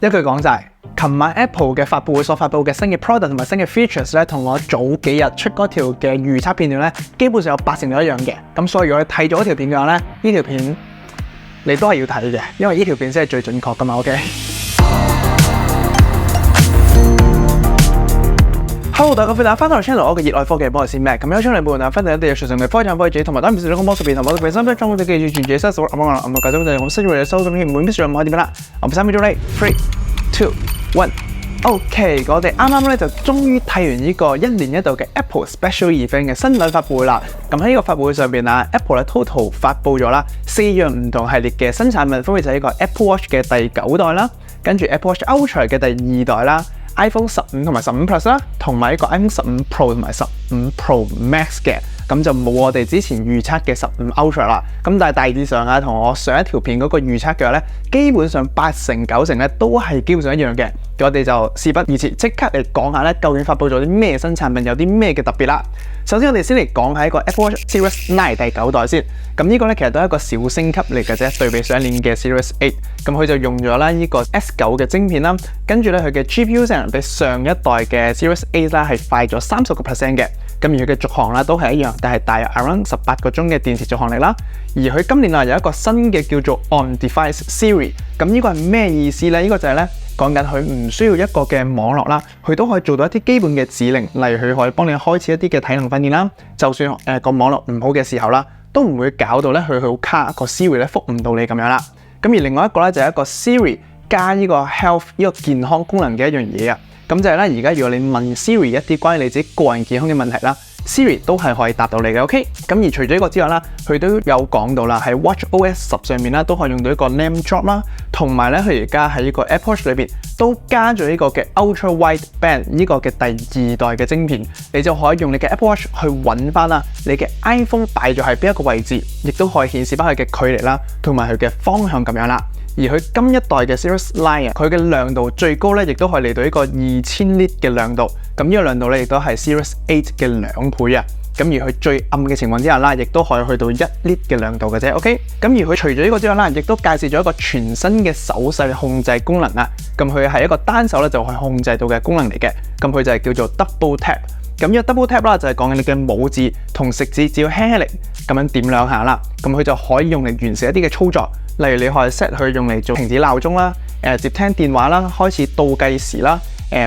一句講晒，琴晚 Apple 嘅發佈會所發佈嘅新嘅 product 同埋新嘅 features 咧，同我早幾日出嗰條嘅預測片段咧，基本上有80%都一樣嘅。咁所以如果你睇咗嗰條片嘅話咧，呢條片你都係要睇嘅，因為呢條片先係最準確噶嘛。OK。Hello， 大家歡迎翻到嚟 channel， 我嘅熱愛科技幫我先咩？咁有請你部分分享一啲日常嘅科技科技同埋當然唔少嘅魔術片同埋嘅身份裝備嘅記住自己收數。咁啊，繼續就係我新嘅收數片，每 miss 咗唔可以點樣啦？我哋3秒鐘嚟 ，3、2、1。OK， 我哋啱啱咧就終於睇完呢個1年一度嘅 Apple Special Event 嘅新品發佈會啦。咁喺呢個發佈會上邊啊 ，Apple 咧 total 發佈咗啦4樣唔同系列嘅新產品，分別就係呢個 Apple Watch 嘅第9代啦，跟住 Apple Watch Ultra 嘅第2代啦。iPhone 15同埋15 Plus 啦，同埋一個 iPhone 15 Pro 同埋15 Pro Max 嘅，咁就冇我哋之前預測嘅15 Ultra 啦。咁但係大致上啊，同我上一條片嗰個預測嘅話咧，基本上80%、90%咧都係基本上一樣嘅。我哋就事不宜遲，即刻嚟講下咧，究竟發佈咗啲咩新產品，有啲咩嘅特別啦。首先我哋先嚟講下一個 Apple Watch Series 9第9代先。咁呢個咧其實都係一個小升級嚟嘅啫，對比上一年嘅 Series 8。咁佢就用咗啦呢個 S9 嘅晶片啦，跟住咧佢嘅 GPU 性能比上一代嘅 Series 8啦係快咗30%嘅。咁而佢嘅續航啦都係一樣，但係大約 around 18個鐘嘅電池續航力啦。而佢今年啊有一個新嘅叫做 On-Device Siri。咁呢個係咩意思咧？呢個就係咧講緊佢唔需要一個嘅網絡啦，佢都可以做到一啲基本嘅指令，例如佢可以幫你開始一啲嘅體能訓練啦。就算個網絡唔好嘅時候啦，都唔會搞到咧佢好卡個 Siri 咧覆唔到你咁樣啦。咁而另外一個咧就係一個 Siri 加呢個 Health 呢個健康功能嘅一樣嘢啊。咁就係咧而家如果你問 Siri 一啲關於你自己個人健康嘅問題啦，Siri 都係可以答到你嘅。OK， 咁而除咗呢個之外啦，佢都有講到啦，喺 WatchOS 10上面啦，都可以用到一個 Name Drop 啦，同埋咧佢而家喺呢個 Apple Watch 裏邊都加咗呢個嘅 Ultra Wideband 呢個嘅第2代嘅晶片，你就可以用你嘅 Apple Watch 去揾翻啦，你嘅 iPhone 擺咗喺邊一個位置，亦都可以顯示翻佢嘅距離啦，同埋佢嘅方向咁樣啦。而佢今一代嘅 Series 9啊，佢嘅亮度最高咧，亦都可以嚟到一個2000 nit 嘅亮度。咁呢個亮度咧，亦都係 Series 8嘅2倍啊。咁而佢最暗嘅情況之下啦，亦都可以去到1 nit 嘅亮度嘅啫。OK， 咁而佢除咗呢個之外啦，亦都介紹咗一個全新嘅手勢控制功能啊。咁佢係一個單手咧就可以控制到嘅功能嚟嘅。咁佢就係叫做 Double Tap。咁呢個 Double Tap 啦，就係講緊你嘅拇指同食指只要輕輕力咁樣點兩下啦，咁佢就可以用嚟完成一啲嘅操作。例如你可以 set 佢用嚟做停止鬧鐘啦、接聽電話啦、開始倒計時啦、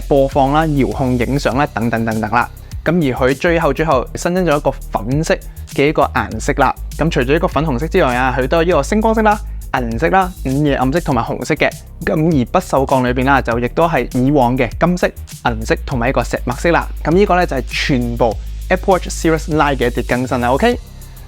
播放啦、遙控影相啦等等等等啦。咁而佢最後新增咗一個粉色嘅一個顏色啦。咁除咗一個粉紅色之外啊，佢都有呢個星光色啦、銀色啦、午夜暗色同埋紅色嘅。咁而不鏽鋼裏邊啦，就亦都係以往嘅金色、銀色同埋一個石墨色啦。咁呢個咧就係全部 Apple Watch Series 9嘅一啲更新啦。OK。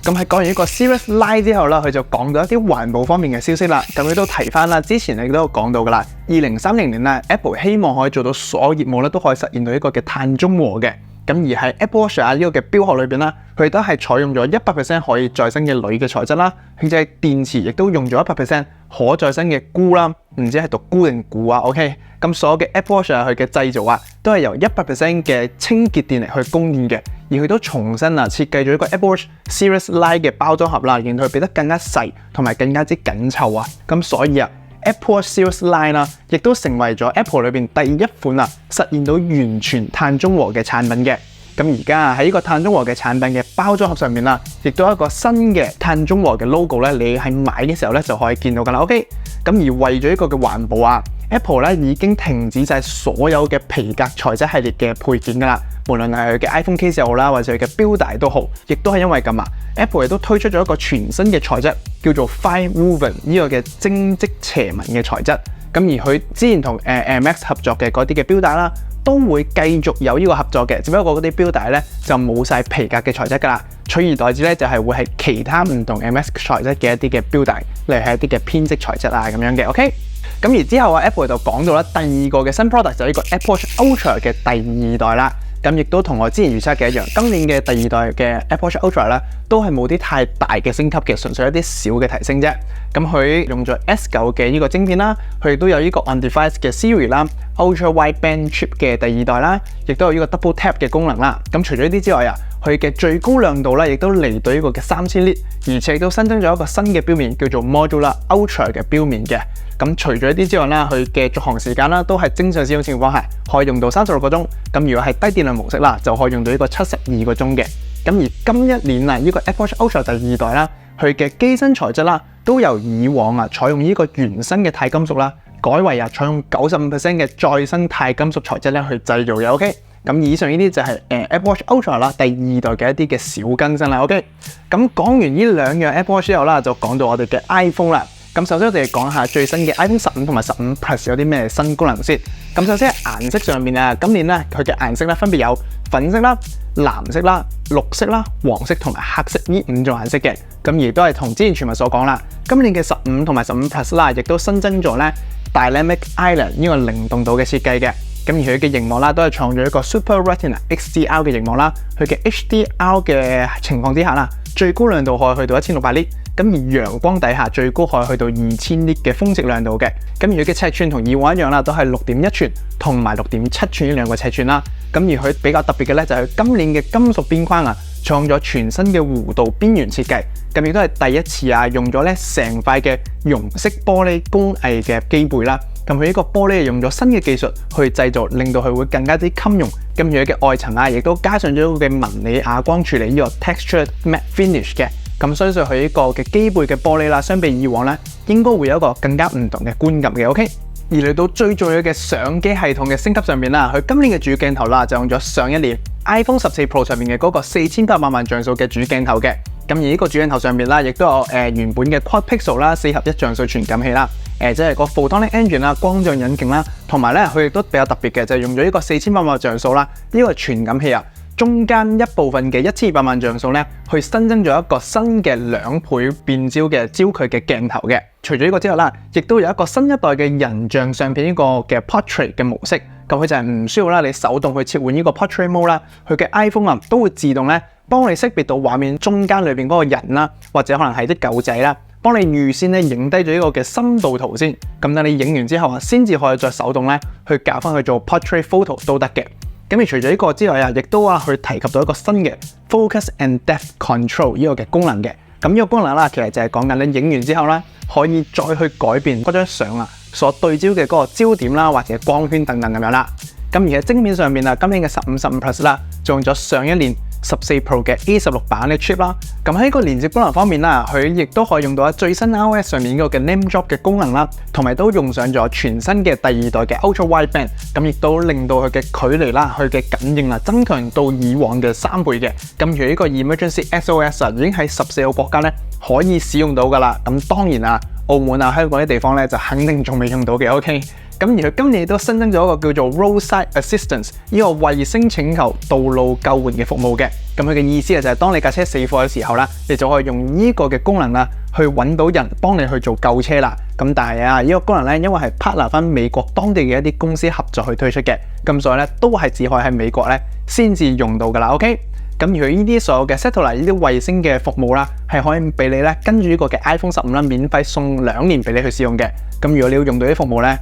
咁喺講完呢個 Series 9之後啦，佢就講到一啲環保方面嘅消息啦。咁佢都提翻啦，之前你都有講到噶啦。2030年咧 ，Apple 希望可以做到所有業務咧都可以實現到一個嘅碳中和嘅。咁而喺 Apple Watch 呢個嘅標殼裏邊啦，佢都係採用咗100% 可以再生嘅鋁嘅材質啦，而且電池亦都用咗100% 可再生嘅鈷啦，唔知係讀鈷定鈷啊 ？OK， 咁所有嘅 Apple Watch 佢嘅製造啊，都係由100% 嘅清潔電力去供應嘅，而佢都重新設計咗一個 Apple Watch Series 9嘅包裝盒啦，令到佢變得更加細同埋更加之緊湊啊！咁所以啊 ，Apple Watch Series 9啦，亦都成為咗 Apple 裏邊第一款啊實現到完全碳中和嘅產品嘅。咁而家喺呢個碳中和嘅產品嘅包裝盒上面啦，亦都有一個新嘅碳中和嘅 logo 咧，你喺買嘅時候咧就可以見到噶啦。OK， 咁而為咗一個嘅環保啊 ，Apple 咧已經停止晒所有嘅皮革材質系列嘅配件噶啦，無論係佢嘅 iPhone case 又好啦，或者佢嘅錶帶都好，亦都係因為咁啊 ，Apple 亦都推出咗一個全新嘅材質，叫做 Fine Woven 呢個嘅精織斜紋嘅材質。咁而佢之前同Max 合作嘅嗰啲嘅錶帶啦，都會繼續有呢個合作嘅，只不過嗰啲錶帶咧就冇晒皮革嘅材質噶啦，取而代之咧就係會係其他唔同 Max 材質嘅一啲嘅錶帶，例如係一啲嘅編織材質啊咁樣嘅。OK， 咁而之後啊 Apple 就講到啦，第二個嘅新 product 就係呢個 Apple Watch Ultra 嘅第2代啦。咁亦都同我之前預測嘅一樣，今年嘅第2代嘅 Apple Watch Ultra 咧，都係冇啲太大嘅升級嘅，純粹一啲小嘅提升啫。咁佢用咗 S9 嘅呢個晶片啦，佢亦都有呢個 On-Device 嘅 Siri 啦 ，Ultra Wideband Chip 嘅第2代啦，亦都有呢個 Double Tap 嘅功能啦。咁除咗呢啲之外啊，佢嘅最高亮度咧亦都嚟到呢個嘅3000 nit，而且亦都新增咗一個新嘅標面叫做 Modular Ultra 嘅標面嘅。咁除咗呢啲之外啦，佢嘅續航時間啦都係正常使用情況下可以用到36個鐘。咁如果係低電量模式啦，就可以用到呢個72個鐘嘅。咁而今一年啊，呢個 Apple Watch Ultra 第2代啦，佢嘅機身材質啦，都由以往採用呢個原生嘅鈦金屬啦，改為採用95% 嘅再生鈦金屬材質咧去製造嘅。OK， 咁以上呢啲就係Apple Watch Ultra 啦第2代嘅一啲嘅小更新啦。OK， 咁講完呢兩樣 Apple Watch 之後啦，就講到我哋嘅 iPhone 啦。咁首先我哋講下最新嘅 iPhone 15同埋15 Plus 有啲咩新功能先。咁首先係顏色上面啊，今年咧佢嘅顏色咧分別有粉色啦、藍色啦、綠色啦、黃色同埋黑色呢5種顏色嘅。咁而都係同之前傳聞所講啦，今年嘅15同埋15 Plus 啦，亦都新增咗咧 Dynamic Island 呢個靈動度嘅設計嘅。咁而佢嘅熒幕啦，都係創造一個 Super Retina XDR 嘅熒幕啦。佢嘅 HDR 嘅情況之下啦，最高亮度可以去到1600 nit。咁而陽光底下最高可以去到2000 nit 嘅峰值亮度嘅。咁而佢嘅尺寸同以往一樣啦，都係6.1寸同埋6.7寸呢兩個尺寸啦。咁而佢比較特別嘅咧，就係今年嘅金屬邊框啊，創咗全新嘅弧度邊緣設計。咁亦都係第一次啊，用咗咧成塊嘅溶色玻璃工藝嘅機背啦。咁佢呢個玻璃用咗新嘅技術去製造，令到佢會更加之襟用。咁而佢嘅外層啊，亦都加上咗佢嘅紋理啞光處理呢個 Textured Matte Finish 嘅。咁相信佢呢個嘅機背嘅玻璃啦，相比以往咧，應該會有一個更加唔同嘅觀感嘅。OK， 而嚟到最重要嘅相機系統嘅升級上面啦，佢今年嘅主鏡頭啦就用咗上一年 iPhone 14 Pro 上面嘅嗰個4800萬像素嘅主鏡頭嘅。咁而呢個主鏡頭上面啦，亦都有原本嘅 Quad Pixel 啦4合1像素傳感器啦，即係個 Photonic Engine 啦光像引擎啦，同埋咧佢亦都比較特別嘅就係用咗呢個4800萬像素啦，呢個傳感器啊。中間一部分嘅1200萬像素咧，去新增咗一個新嘅2倍變焦嘅焦距嘅鏡頭嘅。除咗呢個之外啦，亦都有一個新一代嘅人像相片呢個嘅 Portrait 嘅模式。咁佢就係唔需要啦，你手動去切換呢個 Portrait Mode 啦，佢嘅 iPhone 啊都會自動咧幫你識別到畫面中間裏邊嗰個人啦，或者可能係啲狗仔啦，幫你預先咧影低咗呢個嘅深度圖先。咁等你影完之後啊，先至可以再手動咧去校翻去做 Portrait Photo 都得嘅。咁而除咗呢個之外啊，亦都去提及到一個新嘅 Focus and Depth Control 呢個嘅功能嘅。咁呢個功能啦，其實就係講緊你影完之後咧，可以再去改變嗰張相啊所對焦嘅嗰個焦點啦，或者光圈等等咁樣啦。咁而喺晶片上面啊，今年嘅15、15 Plus 啦，用咗上一年14 Pro 嘅 A16 版嘅 chip 啦。咁喺個連接功能方面啦，佢亦都可以用到最新 iOS 上面嗰個嘅 Name Drop 嘅功能啦，同埋都用上咗全新嘅第2代嘅 Ultra Wideband， 咁亦都令到佢嘅距離啦、佢嘅感應啊增強到以往嘅3倍嘅。咁而呢個 Emergency SOS 啊，已經喺14個國家咧可以使用到噶啦。咁當然啊，澳門啊、香港啲地方咧就肯定仲未用到嘅。OK。咁而佢今年都新增咗一個叫做 Roadside Assistance 呢個衛星請求道路救援嘅服務嘅。咁佢嘅意思就係當你架車死火嘅時候啦，你就可以用呢個嘅功能啦，去揾到人幫你去做救車啦。咁但係啊，呢個功能咧，因為係 partner 翻美國當地嘅一啲公司合作去推出嘅，咁所以咧都係只可以喺美國咧先至用到噶啦。OK。咁而佢呢啲所有嘅 satellite 呢啲衛星嘅服務啦，係可以俾你咧跟住呢個嘅 iPhone 15啦，免費送2年俾你去使用嘅。咁如果你要用到啲服務咧，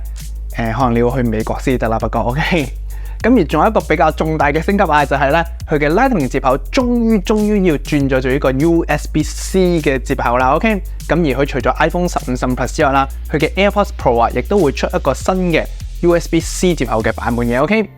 可能你要去美國先得啦，不過 OK。咁而仲有一個比較重大嘅升級啊，就係咧佢嘅 Lightning 接口終於要轉咗做呢個 USB-C 嘅接口啦。OK。咁而佢除咗 iPhone 15、15 Plus 之外啦，佢嘅 AirPods Pro 啊，亦都會出一個新嘅 USB-C 接口嘅版本嘅。OK。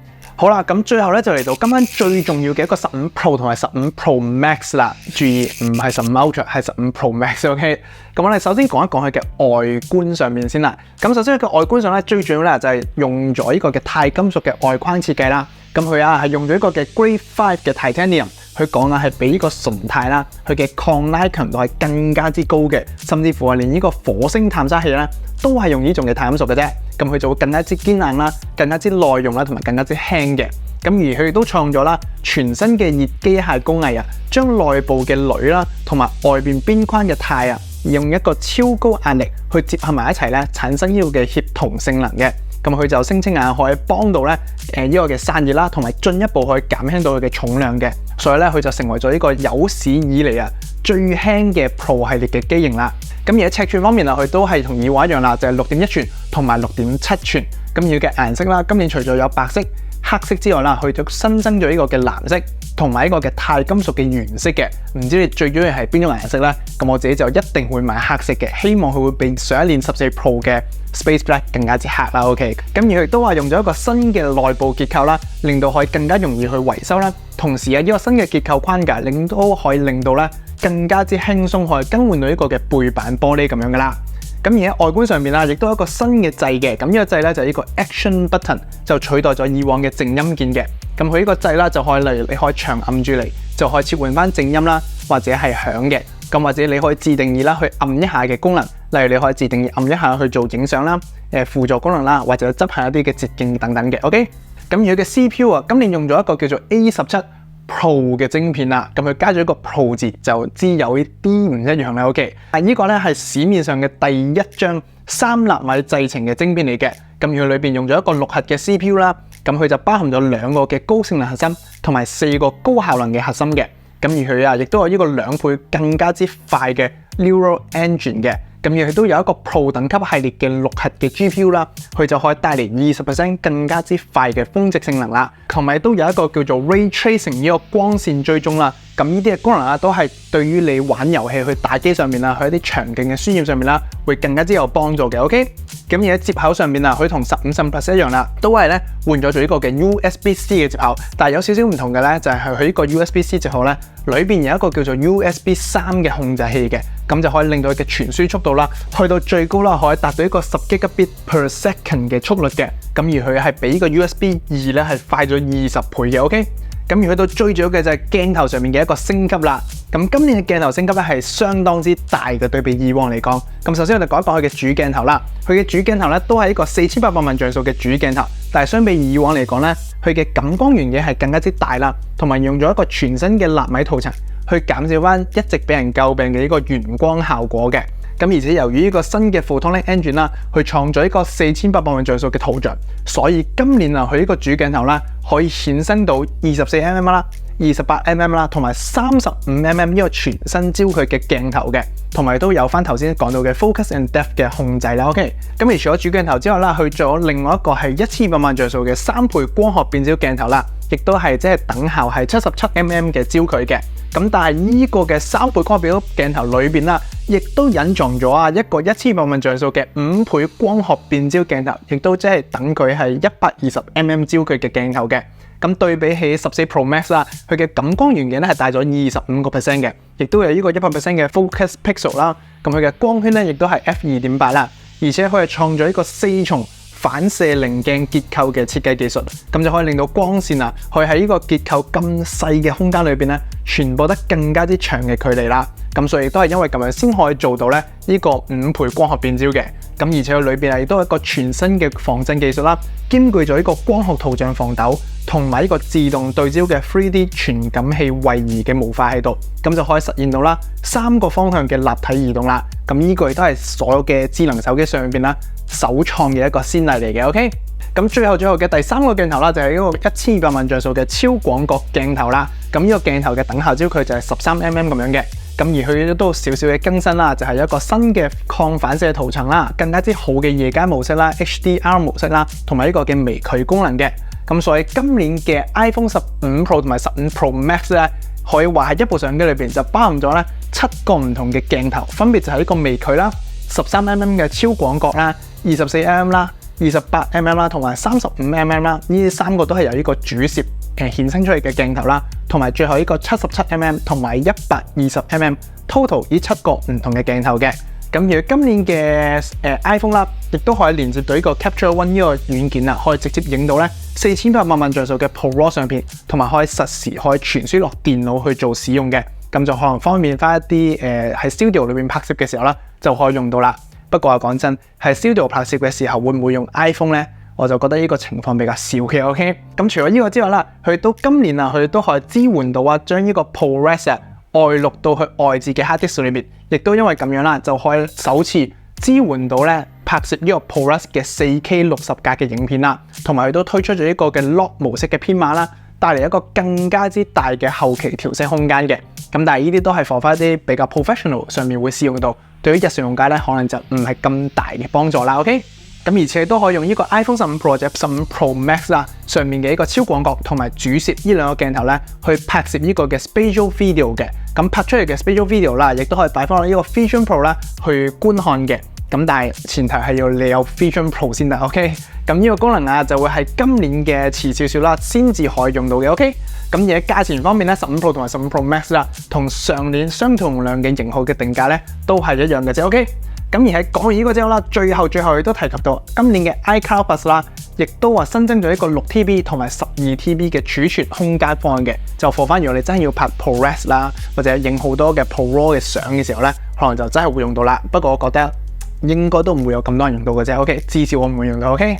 好啦，咁最後咧就嚟到今晚最重要嘅一個15 Pro 同埋15 Pro Max 啦。注意，唔係15 Ultra， 係15 Pro Max。OK。咁我哋首先講一講佢嘅外觀上面先啦。咁首先佢嘅外觀上咧，最重要咧就係用咗呢個嘅鈦金屬嘅外框設計啦。咁佢啊係用咗一個嘅 Grade 5嘅 Titanium， 佢講啊係比呢個純鈦啦，佢嘅抗拉強度係更加之高嘅，甚至乎係連呢個火星探測器咧都係用呢種嘅鈦金屬嘅啫。咁佢就會更加之堅硬啦，更加之耐用啦，同埋更加之輕嘅。咁而佢亦都創咗啦全新嘅熱機械工藝啊，將內部嘅鋁啦同埋外邊邊框嘅鈦啊，用一個超高壓力去結合埋一齊咧，產生呢個嘅協同性能嘅。咁佢就聲稱啊，可以幫到咧呢個嘅散熱啦，同埋進一步去減輕到佢嘅重量嘅。所以咧，佢就成為咗呢個有史以嚟啊最輕嘅 Pro 系列嘅機型啦。咁而喺尺寸方面啊，佢都係同以往一樣啦，就係6.1寸同埋6.7寸。咁而嘅顏色啦，今年除咗有白色、黑色之外啦，佢就新增咗呢個嘅藍色、同埋一個嘅鈦金屬嘅原色嘅。唔知你最中意係邊種顏色呢？咁我自己就一定會買黑色嘅，希望佢會比上一年14 Pro 嘅 Space Black 更加之黑啦。OK， 咁而佢亦都話用咗一個新嘅內部結構啦，令到可以更加容易去維修啦。同時呢個新嘅結構框架都可以令到咧更加之輕鬆，可以更換到呢個嘅背板玻璃咁樣噶啦。咁而喺外觀上面啦，亦都有一個新嘅掣嘅。咁呢個掣咧就係呢個 Action Button， 就取代咗以往嘅靜音鍵嘅。咁佢呢個掣啦就可以，例如你可以長按住嚟，就可以切換翻靜音啦，或者係響嘅。咁或者你可以自定義啦，去按一下嘅功能，例如你可以自定義按一下去做影相啦、輔助功能啦，或者執行一啲嘅捷徑等等嘅。OK， 咁而佢嘅 CPU 啊，今年用咗一個叫做 A17 Pro 嘅晶片啦，咁佢加咗一個 Pro 字，就知有啲唔一樣啦。OK， 但呢個咧係市面上嘅第一張3納米製程嘅晶片嚟嘅，咁佢裏邊用咗一個6核嘅 CPU 啦，咁佢就包含咗2個嘅高性能核心同埋4個高效能嘅核心嘅。咁而佢啊，亦都有呢個2倍更加之快嘅 Neural Engine 嘅，咁而佢都有一個 Pro 等級系列嘅6核嘅 GPU 啦，佢就可以帶嚟 20% 更加之快嘅峰值性能啦，同埋都有一個叫做 Ray Tracing 呢個光線追蹤啦。咁呢啲嘅功能啊，都係對於你玩遊戲去打機上面啊，去一啲場景嘅渲染上面啦，會更加之有幫助嘅。OK， 咁而喺接口上面啊，佢同15 Plus 一樣啦，都係咧換咗做呢個嘅 USB-C 嘅接口，但係有少少唔同嘅咧，就係佢呢個 USB-C 接口咧，裏邊有一個叫做 USB3 嘅控制器嘅，咁就可以令到佢嘅傳輸速度啦，去到最高啦，可以達到一個10 Gigabit per second 嘅速率嘅。咁而佢係比呢個 USB2 咧係快咗20倍嘅。OK。咁而去到最主要嘅就係鏡頭上面嘅一個升級啦。咁今年嘅鏡頭升級咧係相當之大嘅，對比以往嚟講。咁首先我哋講一講佢嘅主鏡頭啦。佢嘅主鏡頭咧都係一個4800萬像素嘅主鏡頭，但係相比以往嚟講咧，佢嘅感光元件係更加之大啦，同埋用咗一個全新嘅納米塗層去減少翻一直俾人詬病嘅呢個圓光效果嘅。咁而且由於呢個新嘅 Photonic Engine 啦，去創造一個4800萬像素嘅圖像，所以今年啊佢呢個主鏡頭啦可以衍生到24mm 啦、28mm 啦，同埋35mm 呢個全新焦距嘅鏡頭嘅，同埋都有翻頭先講到嘅 Focus and Depth 嘅控制啦。OK， 咁而除咗主鏡頭之外啦，去咗另外一個係1200萬像素嘅3倍光學變焦鏡頭啦，亦都係即係等效係77mm 嘅焦距嘅。咁但係呢個嘅3倍光學變焦鏡頭裏邊啦，亦都隱藏咗一個1200萬像素嘅5倍光學變焦鏡頭，亦都即係等佢係120mm 焦距嘅鏡頭嘅。咁對比起14 Pro Max 啦，佢嘅感光元件咧係大咗25% 嘅，亦都有呢個100% 嘅 Focus Pixel 啦。咁佢嘅光圈咧亦都係 f2.8 啦，而且佢係創咗一個4重反射棱鏡結構嘅設計技術，咁就可以令到光線啊，可以喺呢個結構咁細嘅空間裏邊咧，傳播得更加之長嘅距離啦。咁所以亦都係因為咁樣先可以做到咧呢個5倍光學變焦嘅。咁而且佢裏邊亦都有一個全新嘅防震技術啦，兼具咗呢個光學圖像防抖同埋呢個自動對焦嘅 3D 傳感器位移嘅模塊喺度，咁就可以實現到啦3個方向嘅立體移動啦。咁呢個亦都係所有嘅智能手機上邊啦首創嘅一個先例嚟嘅。OK， 咁最後嘅第3個鏡頭啦，就係呢個1200萬像素嘅超廣角鏡頭啦。咁呢個鏡頭嘅等效焦距就係13mm 咁樣嘅。咁而佢都少少嘅更新啦，就係一個新嘅抗反射塗層啦，更加之好嘅夜間模式啦、HDR 模式啦，同埋呢個嘅微距功能嘅。咁所以今年嘅 iPhone 15 Pro 同埋15 Pro Max 咧，可以話係一部相機裏邊就包含咗咧7個唔同嘅鏡頭，分別就係呢個微距啦、13mm 嘅超廣角啦、24mm 啦、28mm 啦，同埋35mm 啦。呢3個都係由呢個主攝衍生出嚟嘅鏡頭啦，同埋最後呢個77mm 同埋120mm total 呢7個唔同嘅鏡頭嘅。咁而今年嘅iPhone 啦，亦都可以連接到呢個 Capture One 呢個軟件啦，可以直接影到咧4800萬像素嘅 ProRAW 相片，同埋可以實時可以傳輸落電腦去做使用嘅。咁就可能方便翻一啲喺 Studio 裏邊拍攝嘅時候啦，就可以用到啦。不過講真，喺 Studio 拍攝嘅時候會唔會用 iPhone 咧？我就覺得呢個情況比較少嘅。OK， 咁除咗呢個之外啦，佢到今年啊，佢都可以支援到將呢個 ProRes 外錄到去外置嘅 hard disk 裏面，亦都因為咁樣啦，就可以首次支援到咧拍攝呢個 ProRes 嘅 4K 60格嘅影片啦，同埋佢都推出咗一個嘅 Lock 模式嘅編碼啦，帶嚟一個更加之大嘅後期調色空間嘅。咁但係呢啲都係 for 翻一啲比較 professional 上面會使用到，對於日常用家咧可能就唔係咁大嘅幫助啦。OK。咁而且都可以用呢個 iPhone 15 Pro 或者15 Pro Max 啦，上面嘅一個超廣角同埋主攝呢兩個鏡頭咧，去拍攝呢個嘅 Spatial Video 嘅。咁拍出嚟嘅 Spatial Video 啦，亦都可以擺翻落呢個 Vision Pro 啦去觀看嘅。咁但係前提係要你有 Vision Pro 先得 ，OK？ 咁呢個功能啊就會係今年嘅遲少少啦，先至可以用到嘅 ，OK？ 咁而喺價錢方面咧，15 Pro 同埋15 Pro Max 啦，同上年相同量嘅型號嘅定價咧都係一樣嘅啫 ，OK？ 咁而喺講完呢個之後啦，最後亦都提及到今年嘅 iCloud Plus 啦，亦都話新增咗一個6TB 同埋12TB 嘅儲存空間方案嘅，就放翻如果你真係要拍 ProRes 啦，或者影好多嘅 ProRAW 嘅相嘅時候咧，可能就真係會用到啦。不過我覺得應該都唔會有咁多人用到嘅啫 ，OK？ 至少我唔會用到 ，OK？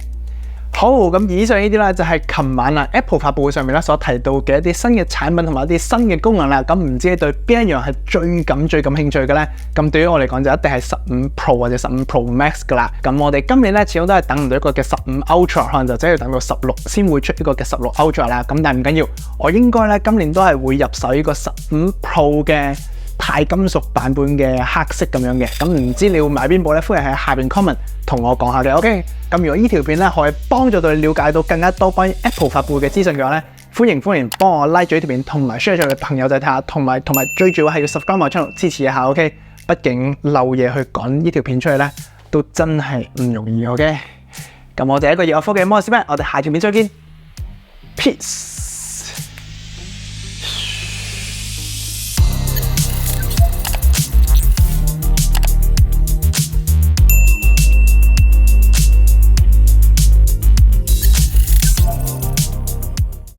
好，咁以上呢啲啦就係琴晚啊 Apple 發佈會上面咧所提到嘅一啲新嘅產品同埋一啲新嘅功能啦。咁唔知你對邊一樣係最感興趣嘅咧？咁對於我嚟講就一定係15 Pro 或者15 Pro Max 噶啦。咁我哋今年咧始終都係等唔到一個嘅15 Ultra， 可能就真係要等到16先會出一個嘅16 Ultra 啦。咁但係唔緊要，我應該咧今年都係會入手呢個15 Pro 嘅鈦金屬版本嘅黑色咁樣嘅，咁唔知你會買邊部咧？歡迎喺下邊 comment 同我講下嘅 ，OK？ 咁如果呢條片咧可以幫助到你了解到更加多關於 Apple 發佈嘅資訊嘅話咧，歡迎幫我 like 咗呢條片，同埋 share 咗俾朋友仔睇下，同埋最主要係要 subscribe 我 channel 支持一下 ，OK？ 畢竟漏嘢去講呢條片出去咧，都真係唔容易 ，OK？ 咁我哋一個熱愛科技嘅魔術師，我哋下條片再見 ，peace。